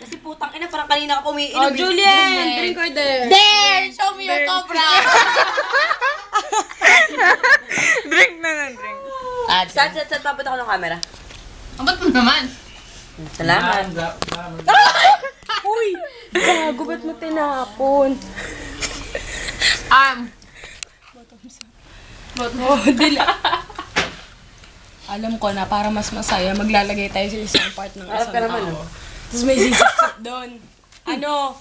Kasi putang ina, parang kanina ka pumiinom. Oh, Julien! Drink order! There! Show me your cobra! Drink na lang, drink. Sat, papit ako ng camera. Ba't mo naman? Salamat. Uy! Gago, ba't mo tinapon? Oh, dila. Alam ko na, para mas masaya, maglalagay tayo sa isang part ng Harap isang ka naman, tao. oh. Tapos may sisip doon. Ano?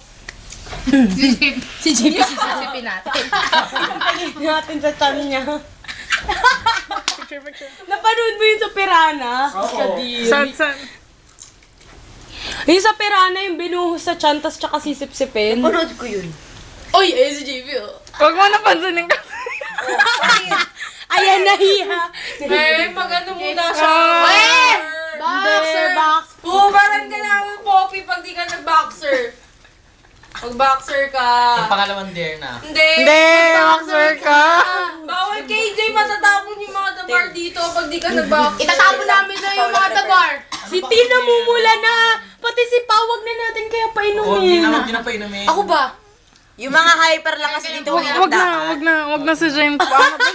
Si JP sisipin natin. natin sa chan niya. Napanood mo yun sa Pirana? Oo. San? Yung sa Pirana, yung binuhos sa chan, tas tsaka sisip-sipin. Panood ko yun. Uy, ayun si JP, oh. Huwag mo napansinin ka. Ayan, nahiya. Mag-ano muna siya? Boxer! Box! Bubaran ka namin, Poppy, pag di ka nag-boxer. Mag-boxer ka. Ang pangalawang dare na. Hindi, boxer ka. Bawal KJ, matatapon yung mga dabar dito pag di ka nag-boxer. Itatapon namin na yung mga dabar. Si Tina mumula na! Pati si Pawag na natin kaya Huwag painumin. din na painumin. Ako ba? Yung mga hyper lang kasi dito umiinom dapat. Wag na si James. Paano ba?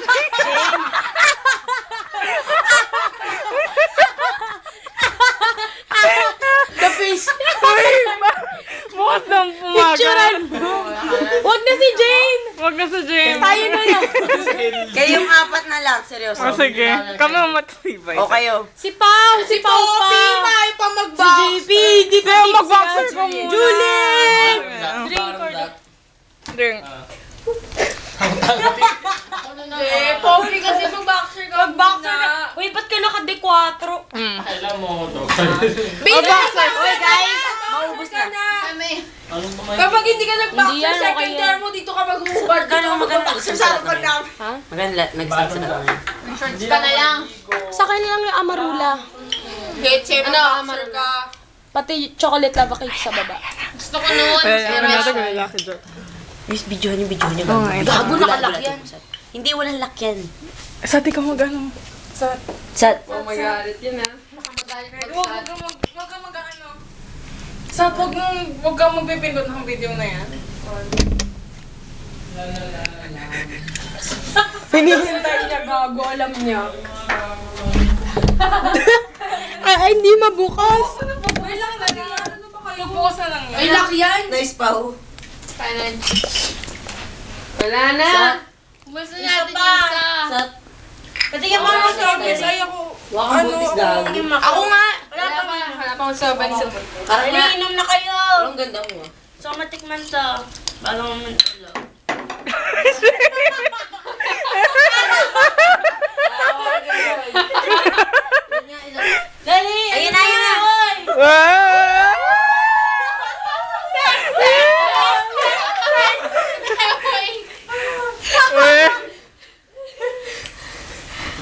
The fish! Bukas lang Picturean pumagal. mo! Wag na si Jane! Wag na si James. Tayo na lang! Kayong apat na lang, seryoso. O sige, kami ang matibay. O kayo. Si Pau! Si Pau pa! May pa Si mag-box. JP! Di ba Kaya mag-boxer ka muna. Juliet! Drink or Drink. Poppy kasi mag-boxer ka. Mag-boxer ka! Uy, ba't ka naka-D4? Kailan mo ito? Boxer! Uy guys, maubos na. Anong tumayo? Kapag hindi ka Hindi nag-boxer, yan, second okay yan. year mo, dito ka mag-hubad. Gano'ng maganda Mag-boxer sa harapan namin. Ha? Maganda, nag-start sa naman. Shorts ka na lang. Sa akin lang yung amarula. Leche, mag-boxer ka. Pati chocolate lava cake sa baba. Gusto ko noon. Ano natin kung lalaki dyan. Miss, videohan yung video niya. Oo nga, ito. Gago, nakalock yan. Hindi, walang lock yan. Sa atin ka mag-ano. Sa... Oh my God, yun na. Huwag ka mag-ano. Sa huwag kang magpipindot ng video na yan. Pinihintay niya, gago. Alam niya. Ay, hindi mabukas. Wait lang, ano ba kayo? Bukas na lang yan. Ay, lock yan. Nice pa, oh. Wala na. Gusto Isa pa. Sa... Patingin mo ako sa office. Ay, ako. Wakang butis gago. Ako nga. Wala pa akong sabay sa Parang na... Inom na kayo. Ang ganda mo, ah. So, matikman to. Balang naman ulo. Dali! Ayun na, ayun na.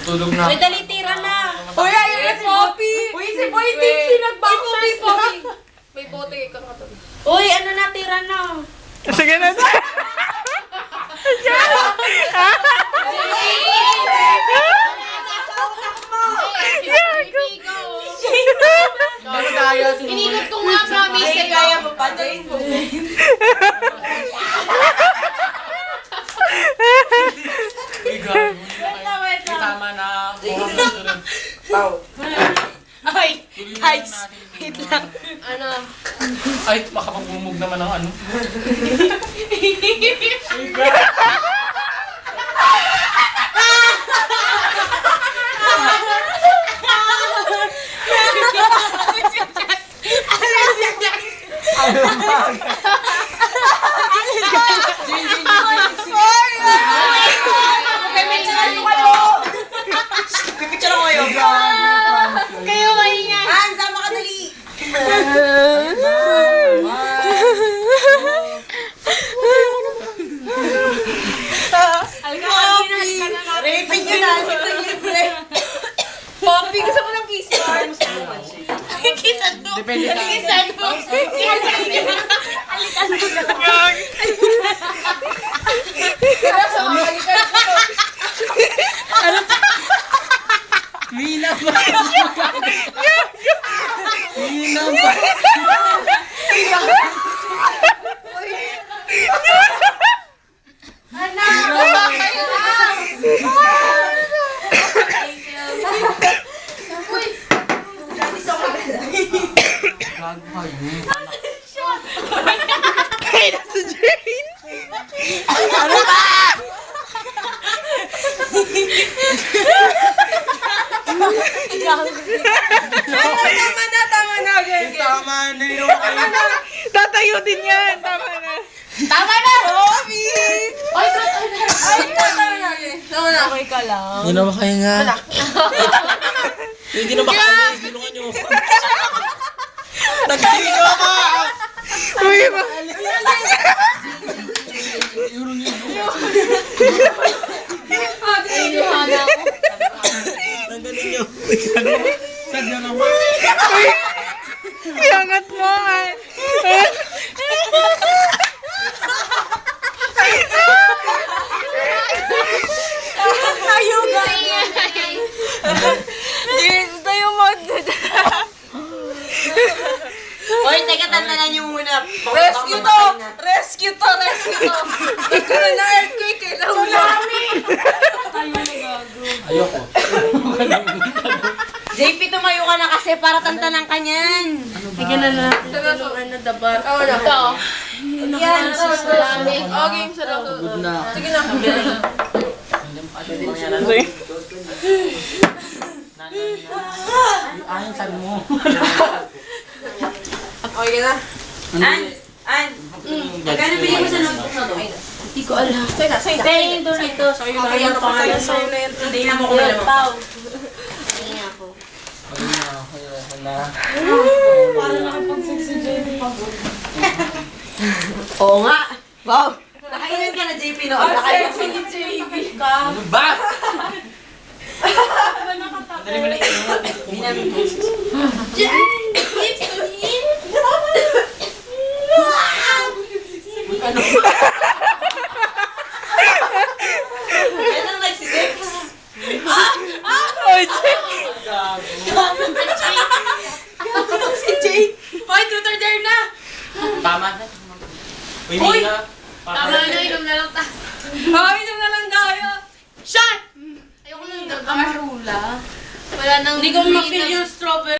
Tulog na. Uy, dali, tira na. Uy, ayun na si Poppy. Uy, si Boy Dixie nag-boxer. May bote ka katabi. Uy, ano na, tira na. Sige na. Inikot ko nga, promise. Jane, kaya mo pa, Jane. Ay, gago. Tama na. Pau. Ay, guys. Wait lang. Ano? Ay, makapagmumug naman ng ano. Pipicture ako kayo. Kayo maingay. Han, sama ka dali. Raping yun na. Libre. Poppy, gusto ko ng kiss bar. Depende sa Hina ba? Gago kayo. Ay, nasa Jane! Ano ba? Tama na, girl. Tama, nilino ko kayo. Tatayo din yan! Tama na! Tama na! Obi! Ay, tama na, girl. Tama na. Okay ka lang. Hindi na makahinga. Hindi na makahinga. Tulungan niyo. Nagtiyo ka! Uy, ba? Tanggalin niyo. Sad na naman. Iangat mo nga. Ayuga! Tayo mo. Hoy, teka, tantanan niyo muna. Rescue to! Rescue to! Rescue to! Nagkaroon ng earthquake eh. Tsunami! Ayoko. JP, tumayo ka na kasi para tantanan ka niyan. Sige na na. Ano, dabar? Tama na. Ito. Yan. Okay, sarap. Good na. Sige na. Ayun, sabi mo. Okay na. An, magkano bili mo sa notebook na to? Hindi ko alam. Sa'yo na. Tingin doon ito. Sorry Okay, ano pa sa'yo? Sa'yo na yan. Hindi na mo ko alam. Pao. Ayoko na. Oo nga. Wow. Nakailan ka na, JP, no? Nakailan ka na. Ano ba? Dali mo na inuha. Hindi namin Yan ang nagsisex. Oy, Jane! Si Jay. Hoy, tutor dare na! Tama na. Uy, Mina. Tama na, inom na lang tayo. Hoy, inom na lang tayo. Shot! Ayoko nang marula. Wala nang... Hindi ko ma-feel yung strawberry.